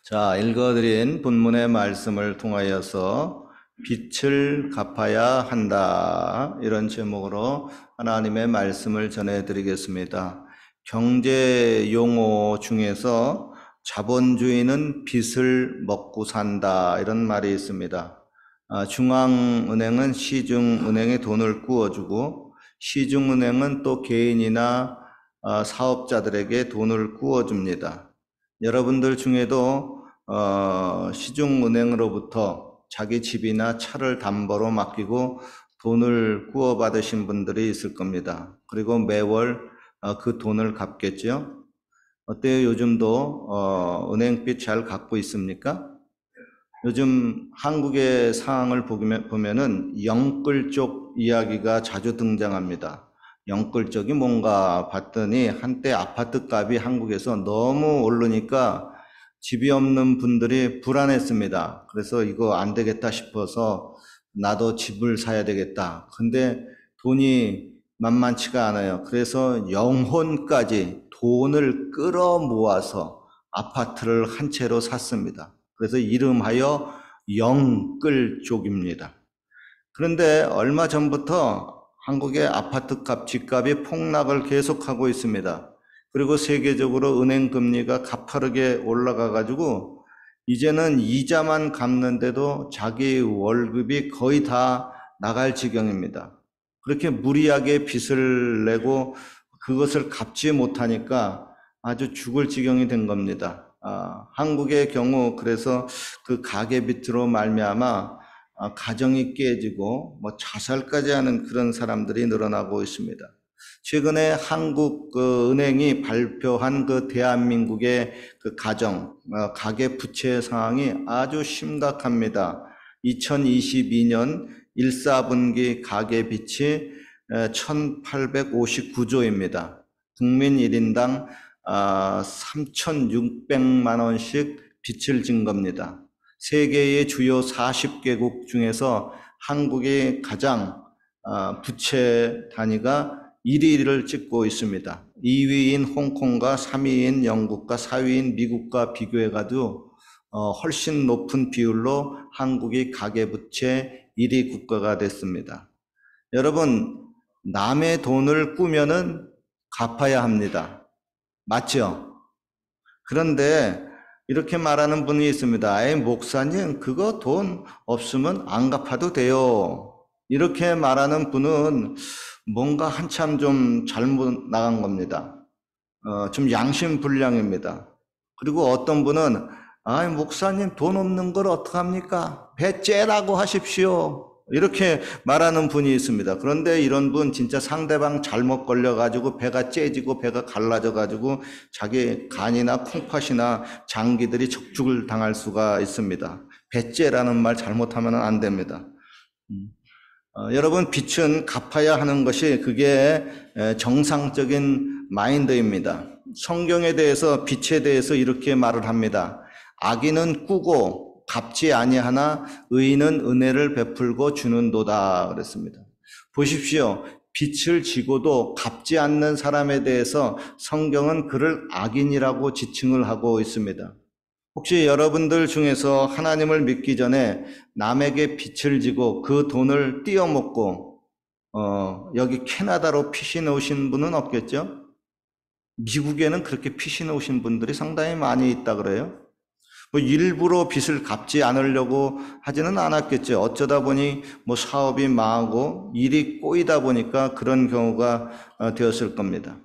자, 읽어드린 본문의 말씀을 통하여서 빛을 갚아야 한다. 이런 제목으로 하나님의 말씀을 전해드리겠습니다. 경제 용어 중에서 자본주의는 빚을 먹고 산다. 이런 말이 있습니다. 중앙은행은 시중은행에 돈을 꾸어주고 시중은행은 또 개인이나 사업자들에게 돈을 꾸어줍니다. 여러분들 중에도 시중은행으로부터 자기 집이나 차를 담보로 맡기고 돈을 구워받으신 분들이 있을 겁니다. 그리고 매월 그 돈을 갚겠죠. 어때요? 요즘도 은행빚 잘 갚고 있습니까? 요즘 한국의 상황을 보면은 영끌 쪽 이야기가 자주 등장합니다. 영끌 쪽이 뭔가 봤더니 한때 아파트 값이 한국에서 너무 오르니까 집이 없는 분들이 불안했습니다. 그래서 이거 안 되겠다 싶어서 나도 집을 사야 되겠다. 근데 돈이 만만치가 않아요. 그래서 영혼까지 돈을 끌어 모아서 아파트를 한 채로 샀습니다. 그래서 이름하여 영끌족입니다. 그런데 얼마 전부터 한국의 아파트 값, 집값이 폭락을 계속하고 있습니다. 그리고 세계적으로 은행 금리가 가파르게 올라가가지고 이제는 이자만 갚는데도 자기 월급이 거의 다 나갈 지경입니다. 그렇게 무리하게 빚을 내고 그것을 갚지 못하니까 아주 죽을 지경이 된 겁니다. 한국의 경우 그래서 그 가계빚으로 말미암아 가정이 깨지고 뭐 자살까지 하는 그런 사람들이 늘어나고 있습니다. 최근에 한국 그 은행이 발표한 그 대한민국의 그 가계 부채 상황이 아주 심각합니다. 2022년 1사분기 가계 빚이 1,859조입니다. 국민 1인당 3,600만 원씩 빚을 진 겁니다. 세계의 주요 40개국 중에서 한국이 가장 부채 단위가 1위를 찍고 있습니다. 2위인 홍콩과 3위인 영국과 4위인 미국과 비교해가지고 훨씬 높은 비율로 한국이 가계부채 1위 국가가 됐습니다. 여러분, 남의 돈을 꾸면은 갚아야 합니다. 맞죠? 그런데 이렇게 말하는 분이 있습니다. 에이, 목사님, 그거 돈 없으면 안 갚아도 돼요. 이렇게 말하는 분은 뭔가 한참 좀 잘못 나간 겁니다. 좀 양심불량입니다. 그리고 어떤 분은, 아이, 목사님, 돈 없는 걸 어떡합니까? 배째라고 하십시오. 이렇게 말하는 분이 있습니다. 그런데 이런 분 진짜 상대방 잘못 걸려가지고 배가 째지고 배가 갈라져가지고 자기 간이나 콩팥이나 장기들이 적죽을 당할 수가 있습니다. 배째라는 말 잘못하면 안 됩니다. 여러분, 빚은 갚아야 하는 것이 그게 정상적인 마인드입니다. 성경에 대해서 빚에 대해서 이렇게 말을 합니다. 악인은 꾸고 갚지 아니하나 의인은 은혜를 베풀고 주는도다 그랬습니다. 보십시오. 빚을 지고도 갚지 않는 사람에 대해서 성경은 그를 악인이라고 지칭을 하고 있습니다. 혹시 여러분들 중에서 하나님을 믿기 전에 남에게 빚을 지고 그 돈을 띄어먹고 여기 캐나다로 피신해 오신 분은 없겠죠? 미국에는 그렇게 피신해 오신 분들이 상당히 많이 있다 그래요. 뭐 일부러 빚을 갚지 않으려고 하지는 않았겠죠. 어쩌다 보니 뭐 사업이 망하고 일이 꼬이다 보니까 그런 경우가 되었을 겁니다.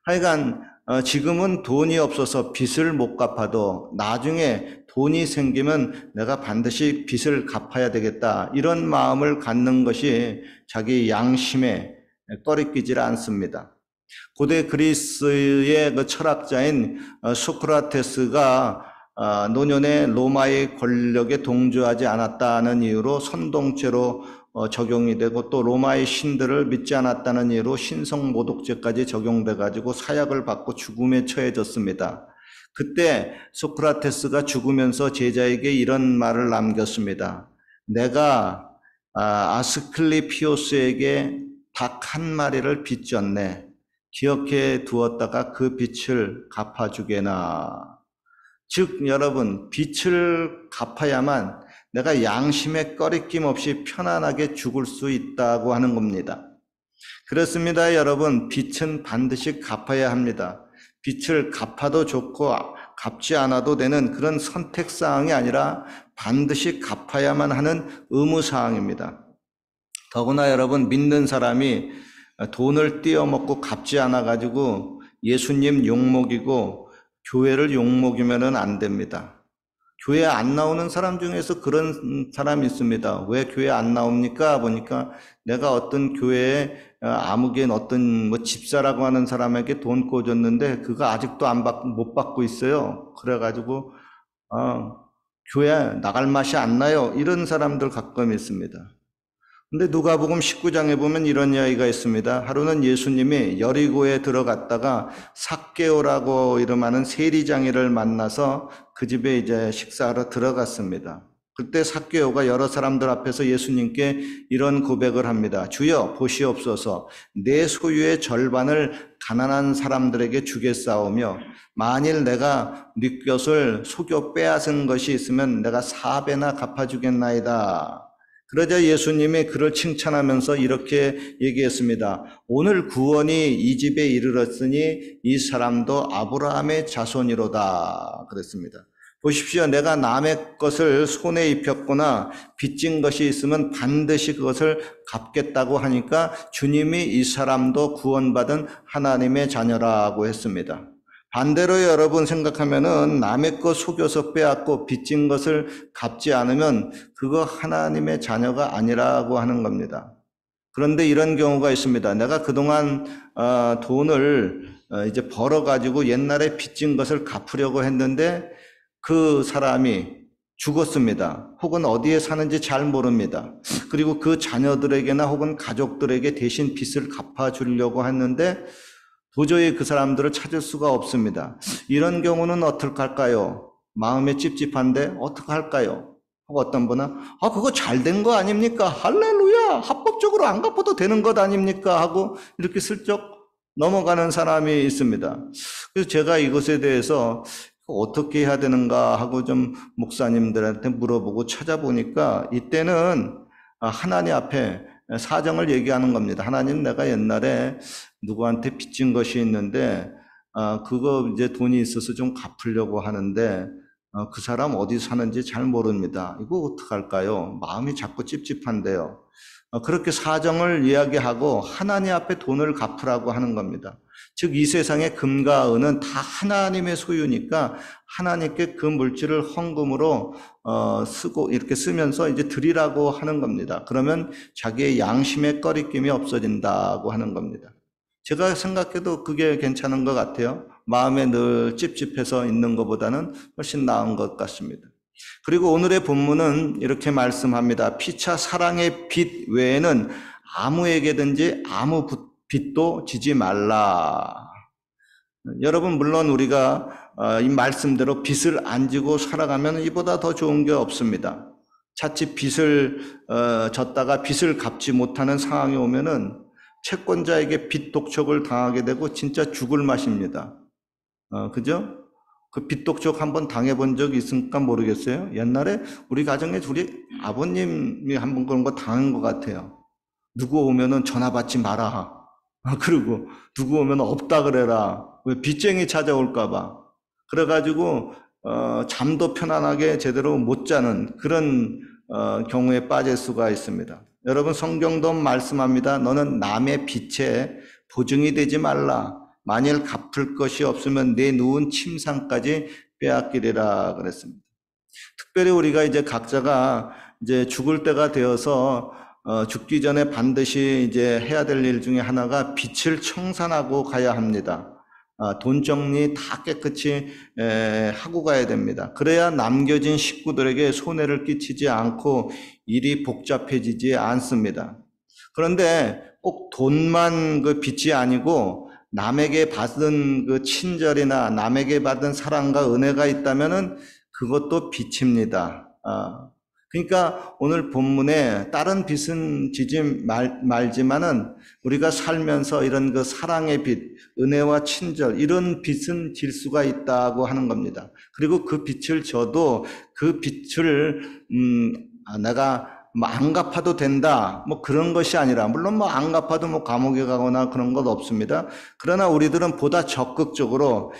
하여간 지금은 돈이 없어서 빚을 못 갚아도 나중에 돈이 생기면 내가 반드시 빚을 갚아야 되겠다. 이런 마음을 갖는 것이 자기 양심에 꺼리끼질 않습니다. 고대 그리스의 그 철학자인 소크라테스가 노년에 로마의 권력에 동조하지 않았다는 이유로 선동죄로 적용이 되고 또 로마의 신들을 믿지 않았다는 이유로 신성모독죄까지 적용돼 가지고 사약을 받고 죽음에 처해졌습니다. 그때 소크라테스가 죽으면서 제자에게 이런 말을 남겼습니다. 내가 아스클리피오스에게 닭 한 마리를 빚졌네. 기억해 두었다가 그 빚을 갚아주게나. 즉 여러분, 빚을 갚아야만 내가 양심의 꺼리낌 없이 편안하게 죽을 수 있다고 하는 겁니다. 그렇습니다, 여러분. 빚은 반드시 갚아야 합니다. 빚을 갚아도 좋고 갚지 않아도 되는 그런 선택사항이 아니라 반드시 갚아야만 하는 의무사항입니다. 더구나 여러분, 믿는 사람이 돈을 띄어먹고 갚지 않아가지고 예수님 욕먹이고 교회를 욕먹이면 안 됩니다. 교회 안 나오는 사람 중에서 그런 사람이 있습니다. 왜 교회 안 나옵니까? 보니까 내가 어떤 교회에 아무개 어떤 뭐 집사라고 하는 사람에게 돈 꿔줬는데 그거 아직도 못 받고 있어요. 그래가지고 교회 나갈 맛이 안 나요. 이런 사람들 가끔 있습니다. 근데 누가복음 19장에 보면 이런 이야기가 있습니다. 하루는 예수님이 여리고에 들어갔다가 삭개오라고 이름하는 세리장이를 만나서 그 집에 이제 식사하러 들어갔습니다. 그때 삭개오가 여러 사람들 앞에서 예수님께 이런 고백을 합니다. 주여 보시옵소서, 내 소유의 절반을 가난한 사람들에게 주겠사오며 만일 내가 네 것을 속여 빼앗은 것이 있으면 내가 4배나 갚아주겠나이다. 그러자 예수님이 그를 칭찬하면서 이렇게 얘기했습니다. 오늘 구원이 이 집에 이르렀으니 이 사람도 아브라함의 자손이로다. 그랬습니다. 보십시오. 내가 남의 것을 손에 입혔거나 빚진 것이 있으면 반드시 그것을 갚겠다고 하니까 주님이 이 사람도 구원받은 하나님의 자녀라고 했습니다. 반대로 여러분 생각하면은 남의 것 속여서 빼앗고 빚진 것을 갚지 않으면 그거 하나님의 자녀가 아니라고 하는 겁니다. 그런데 이런 경우가 있습니다. 내가 그동안 돈을 이제 벌어가지고 옛날에 빚진 것을 갚으려고 했는데 그 사람이 죽었습니다. 혹은 어디에 사는지 잘 모릅니다. 그리고 그 자녀들에게나 혹은 가족들에게 대신 빚을 갚아주려고 했는데 도저히 그 사람들을 찾을 수가 없습니다. 이런 경우는 어떻게 할까요? 마음이 찝찝한데 어떻게 할까요? 어떤 분은 그거 잘 된 거 아닙니까? 할렐루야! 합법적으로 안 갚아도 되는 것 아닙니까? 하고 이렇게 슬쩍 넘어가는 사람이 있습니다. 그래서 제가 이것에 대해서 어떻게 해야 되는가 하고 좀 목사님들한테 물어보고 찾아보니까 이때는 하나님 앞에 사정을 얘기하는 겁니다. 하나님, 내가 옛날에 누구한테 빚진 것이 있는데 그거 이제 돈이 있어서 좀 갚으려고 하는데 그 사람 어디 사는지 잘 모릅니다. 이거 어떡할까요? 마음이 자꾸 찝찝한데요. 그렇게 사정을 이야기하고 하나님 앞에 돈을 갚으라고 하는 겁니다. 즉 이 세상의 금과 은은 다 하나님의 소유니까 하나님께 그 물질을 헌금으로 쓰고 이렇게 쓰면서 이제 드리라고 하는 겁니다. 그러면 자기의 양심의 꺼리낌이 없어진다고 하는 겁니다. 제가 생각해도 그게 괜찮은 것 같아요. 마음에 늘 찝찝해서 있는 것보다는 훨씬 나은 것 같습니다. 그리고 오늘의 본문은 이렇게 말씀합니다. 피차 사랑의 빚 외에는 아무에게든지 아무 빚도 지지 말라. 여러분, 물론 우리가 이 말씀대로 빚을 안 지고 살아가면 이보다 더 좋은 게 없습니다. 자칫 빚을 졌다가 빚을 갚지 못하는 상황이 오면은 채권자에게 빚 독촉을 당하게 되고 진짜 죽을 맛입니다. 그죠? 그 빚 독촉 한번 당해본 적 있을까 모르겠어요. 옛날에 우리 가정에 우리 아버님이 한번 그런 거 당한 것 같아요. 누구 오면은 전화 받지 마라. 그리고 누구 오면 없다 그래라. 왜 빚쟁이 찾아올까봐. 그래가지고 잠도 편안하게 제대로 못 자는 그런 경우에 빠질 수가 있습니다. 여러분, 성경도 말씀합니다. 너는 남의 빚에 보증이 되지 말라. 만일 갚을 것이 없으면 내 누운 침상까지 빼앗기리라 그랬습니다. 특별히 우리가 이제 각자가 이제 죽을 때가 되어서 죽기 전에 반드시 이제 해야 될 일 중에 하나가 빚을 청산하고 가야 합니다. 돈 정리 다 깨끗이 하고 가야 됩니다. 그래야 남겨진 식구들에게 손해를 끼치지 않고 일이 복잡해지지 않습니다. 그런데 꼭 돈만 그 빚이 아니고 남에게 받은 그 친절이나 남에게 받은 사랑과 은혜가 있다면은 그것도 빚입니다. 그러니까 오늘 본문에 다른 빛은 지지 말지만은 우리가 살면서 이런 그 사랑의 빛, 은혜와 친절, 이런 빛은 질 수가 있다고 하는 겁니다. 그리고 그 빛을 져도 그 빛을, 내가 뭐 안 갚아도 된다, 뭐 그런 것이 아니라, 물론 뭐 안 갚아도 뭐 감옥에 가거나 그런 것 없습니다. 그러나 우리들은 보다 적극적으로,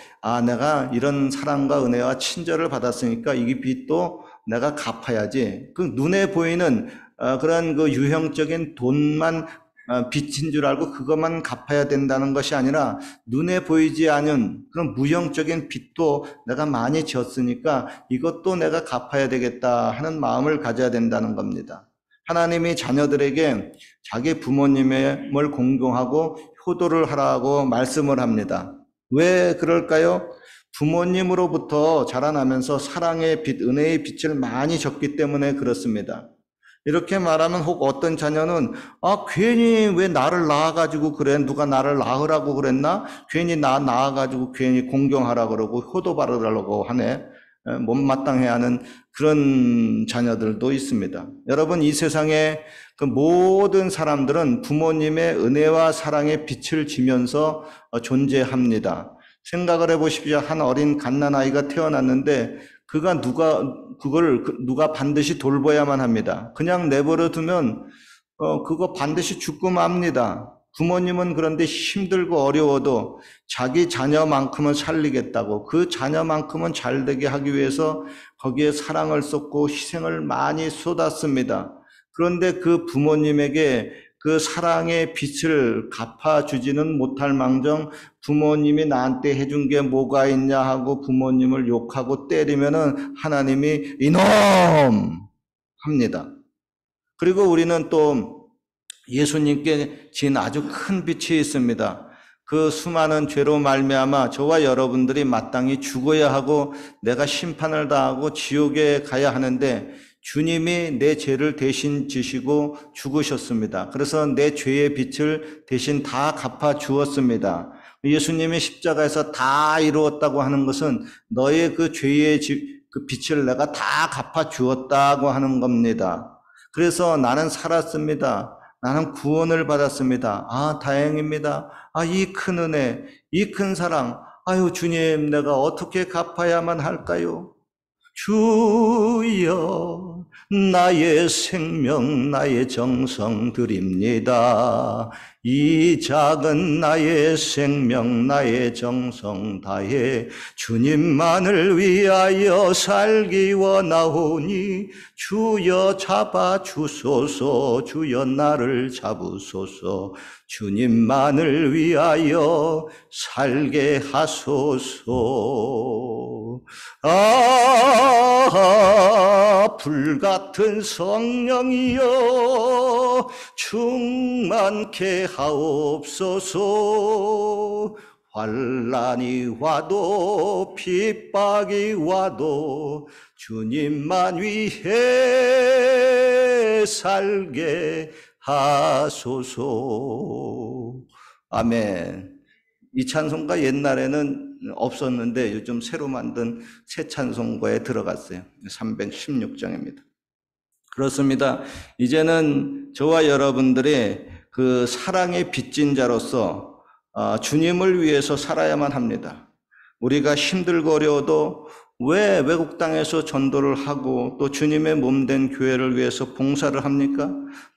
내가 이런 사랑과 은혜와 친절을 받았으니까 이 빛도 내가 갚아야지. 그 눈에 보이는 그런 그 유형적인 돈만 빚인 줄 알고 그것만 갚아야 된다는 것이 아니라 눈에 보이지 않은 그런 무형적인 빚도 내가 많이 졌으니까 이것도 내가 갚아야 되겠다 하는 마음을 가져야 된다는 겁니다. 하나님이 자녀들에게 자기 부모님을 공경하고 효도를 하라고 말씀을 합니다. 왜 그럴까요? 부모님으로부터 자라나면서 사랑의 빛, 은혜의 빛을 많이 졌기 때문에 그렇습니다. 이렇게 말하면 혹 어떤 자녀는 괜히 왜 나를 낳아가지고 그래? 누가 나를 낳으라고 그랬나? 괜히 나 낳아가지고 괜히 공경하라 그러고 효도 바르라고 하네. 못마땅해 하는 그런 자녀들도 있습니다. 여러분, 이 세상에 그 모든 사람들은 부모님의 은혜와 사랑의 빛을 지면서 존재합니다. 생각을 해보십시오. 한 어린 갓난아이가 태어났는데 그걸 누가 반드시 돌봐야만 합니다. 그냥 내버려 두면 그거 반드시 죽고 맙니다. 부모님은 그런데 힘들고 어려워도 자기 자녀만큼은 살리겠다고, 그 자녀만큼은 잘되게 하기 위해서 거기에 사랑을 쏟고 희생을 많이 쏟았습니다. 그런데 그 부모님에게 그 사랑의 빛을 갚아주지는 못할 망정 부모님이 나한테 해준 게 뭐가 있냐 하고 부모님을 욕하고 때리면은 하나님이 이놈 합니다. 그리고 우리는 또 예수님께 진 아주 큰 빛이 있습니다. 그 수많은 죄로 말미암아 저와 여러분들이 마땅히 죽어야 하고 내가 심판을 당하고 지옥에 가야 하는데 주님이 내 죄를 대신 지시고 죽으셨습니다. 그래서 내 죄의 빛을 대신 다 갚아 주었습니다. 예수님이 십자가에서 다 이루었다고 하는 것은 너의 그 죄의 그 빛을 내가 다 갚아 주었다고 하는 겁니다. 그래서 나는 살았습니다. 나는 구원을 받았습니다. 다행입니다. 이 큰 은혜, 이 큰 사랑. 주님, 내가 어떻게 갚아야만 할까요? 주여, 나의 생명, 나의 정성 드립니다. 이 작은 나의 생명, 나의 정성 다해 주님만을 위하여 살기 원하오니 주여 잡아주소서, 주여 나를 잡으소서, 주님만을 위하여 살게 하소서. 불같은 성령이여 충만케 하옵소서. 환난이 와도 핍박이 와도 주님만 위해 살게 하소서. 아멘. 이 찬송가 옛날에는 없었는데 요즘 새로 만든 새 찬송가에 들어갔어요. 316장입니다. 그렇습니다. 이제는 저와 여러분들이 그 사랑의 빚진 자로서 주님을 위해서 살아야만 합니다. 우리가 힘들고 어려워도 왜 외국 땅에서 전도를 하고 또 주님의 몸된 교회를 위해서 봉사를 합니까?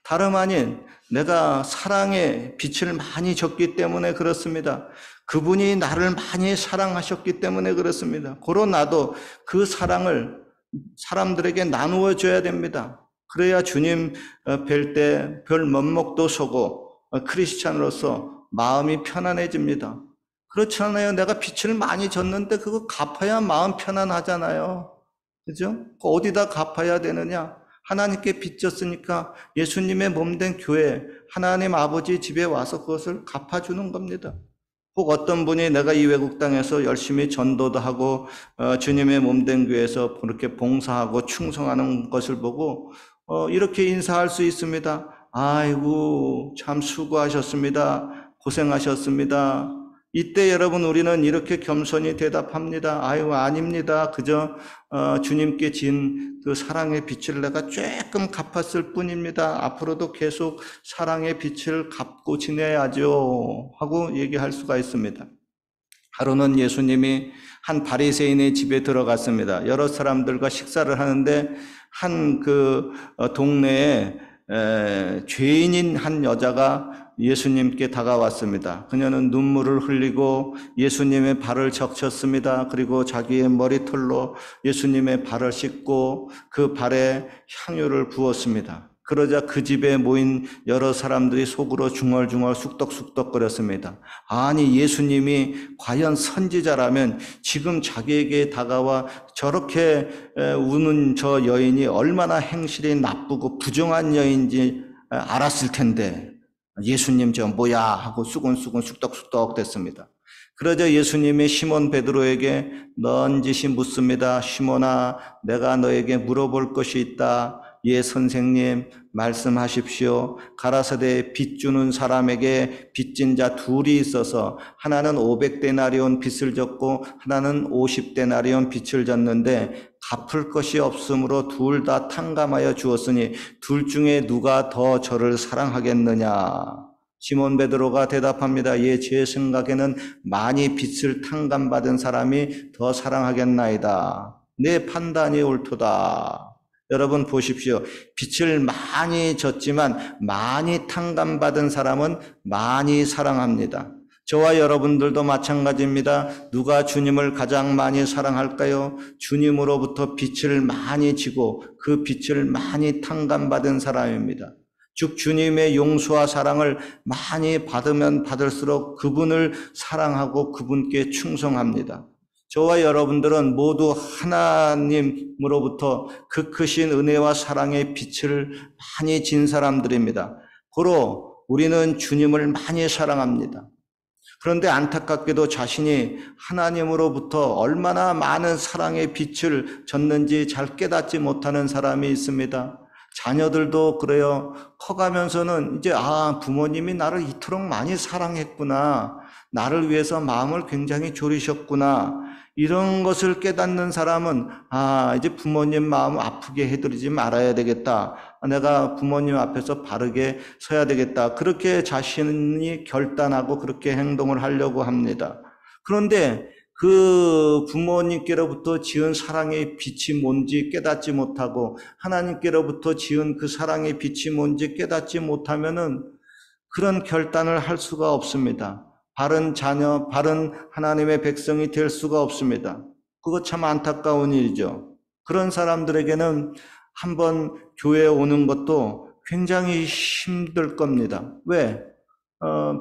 다름 아닌 내가 사랑의 빛을 많이 줬기 때문에 그렇습니다. 그분이 나를 많이 사랑하셨기 때문에 그렇습니다. 고로 나도 그 사랑을 사람들에게 나누어 줘야 됩니다. 그래야 주님 뵐 때 별 면목도 서고 크리스찬으로서 마음이 편안해집니다. 그렇지 않아요? 내가 빛을 많이 줬는데 그거 갚아야 마음 편안하잖아요. 그죠? 어디다 갚아야 되느냐? 하나님께 빚졌으니까 예수님의 몸된 교회, 하나님 아버지 집에 와서 그것을 갚아주는 겁니다. 혹 어떤 분이 내가 이 외국 땅에서 열심히 전도도 하고 주님의 몸된 교회에서 그렇게 봉사하고 충성하는 것을 보고 이렇게 인사할 수 있습니다. 아이고 참 수고하셨습니다. 고생하셨습니다. 이때 여러분 우리는 이렇게 겸손히 대답합니다. 아유, 아닙니다. 그저 주님께 진 그 사랑의 빛을 내가 조금 갚았을 뿐입니다. 앞으로도 계속 사랑의 빛을 갚고 지내야죠 하고 얘기할 수가 있습니다. 하루는 예수님이 한 바리새인의 집에 들어갔습니다. 여러 사람들과 식사를 하는데 한 그 동네에 죄인인 한 여자가 예수님께 다가왔습니다. 그녀는 눈물을 흘리고 예수님의 발을 적셨습니다. 그리고 자기의 머리털로 예수님의 발을 씻고 그 발에 향유를 부었습니다. 그러자 그 집에 모인 여러 사람들이 속으로 중얼중얼 쑥덕쑥덕거렸습니다. 아니, 예수님이 과연 선지자라면 지금 자기에게 다가와 저렇게 우는 저 여인이 얼마나 행실이 나쁘고 부정한 여인인지 알았을 텐데 예수님 저 뭐야 하고 수근수근 쑥덕쑥덕 됐습니다. 그러자 예수님이 시몬 베드로에게 넌지시 묻습니다. 시몬아, 내가 너에게 물어볼 것이 있다. 예, 선생님, 말씀하십시오. 가라사대 빚 주는 사람에게 빚진 자 둘이 있어서 하나는 500데나리온 빚을 졌고 하나는 50데나리온 빚을 졌는데 갚을 것이 없으므로 둘 다 탕감하여 주었으니 둘 중에 누가 더 저를 사랑하겠느냐? 시몬 베드로가 대답합니다. 예, 제 생각에는 많이 빚을 탕감받은 사람이 더 사랑하겠나이다. 내 판단이 옳도다. 여러분 보십시오. 빚을 많이 졌지만 많이 탕감받은 사람은 많이 사랑합니다. 저와 여러분들도 마찬가지입니다. 누가 주님을 가장 많이 사랑할까요? 주님으로부터 빚을 많이 지고 그 빚을 많이 탕감받은 사람입니다. 즉 주님의 용서와 사랑을 많이 받으면 받을수록 그분을 사랑하고 그분께 충성합니다. 저와 여러분들은 모두 하나님으로부터 그 크신 은혜와 사랑의 빛을 많이 진 사람들입니다. 고로 우리는 주님을 많이 사랑합니다. 그런데 안타깝게도 자신이 하나님으로부터 얼마나 많은 사랑의 빛을 졌는지 잘 깨닫지 못하는 사람이 있습니다. 자녀들도 그래요. 커가면서는 이제 부모님이 나를 이토록 많이 사랑했구나. 나를 위해서 마음을 굉장히 졸이셨구나. 이런 것을 깨닫는 사람은 이제 부모님 마음 아프게 해드리지 말아야 되겠다. 내가 부모님 앞에서 바르게 서야 되겠다. 그렇게 자신이 결단하고 그렇게 행동을 하려고 합니다. 그런데 그 부모님께로부터 지은 사랑의 빛이 뭔지 깨닫지 못하고 하나님께로부터 지은 그 사랑의 빛이 뭔지 깨닫지 못하면은 그런 결단을 할 수가 없습니다. 바른 자녀, 바른 하나님의 백성이 될 수가 없습니다. 그거 참 안타까운 일이죠. 그런 사람들에게는 한번 교회에 오는 것도 굉장히 힘들 겁니다. 왜?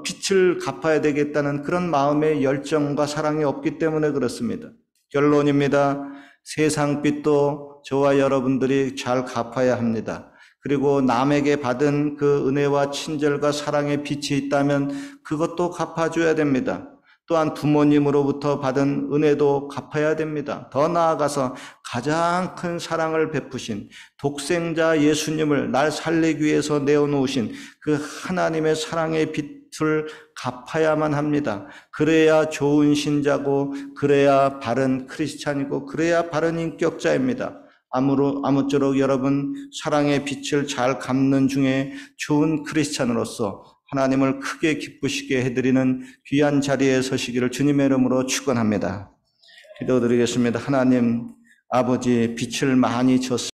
빚을 갚아야 되겠다는 그런 마음의 열정과 사랑이 없기 때문에 그렇습니다. 결론입니다. 세상 빚도 저와 여러분들이 잘 갚아야 합니다. 그리고 남에게 받은 그 은혜와 친절과 사랑의 빛이 있다면 그것도 갚아줘야 됩니다. 또한 부모님으로부터 받은 은혜도 갚아야 됩니다. 더 나아가서 가장 큰 사랑을 베푸신 독생자 예수님을 날 살리기 위해서 내어놓으신 그 하나님의 사랑의 빛을 갚아야만 합니다. 그래야 좋은 신자고 그래야 바른 크리스찬이고 그래야 바른 인격자입니다. 아무쪼록 여러분 사랑의 빛을 잘 갚는 중에 좋은 크리스찬으로서 하나님을 크게 기쁘시게 해드리는 귀한 자리에 서시기를 주님의 이름으로 축원합니다. 기도드리겠습니다. 하나님 아버지, 빛을 많이 줬습니다.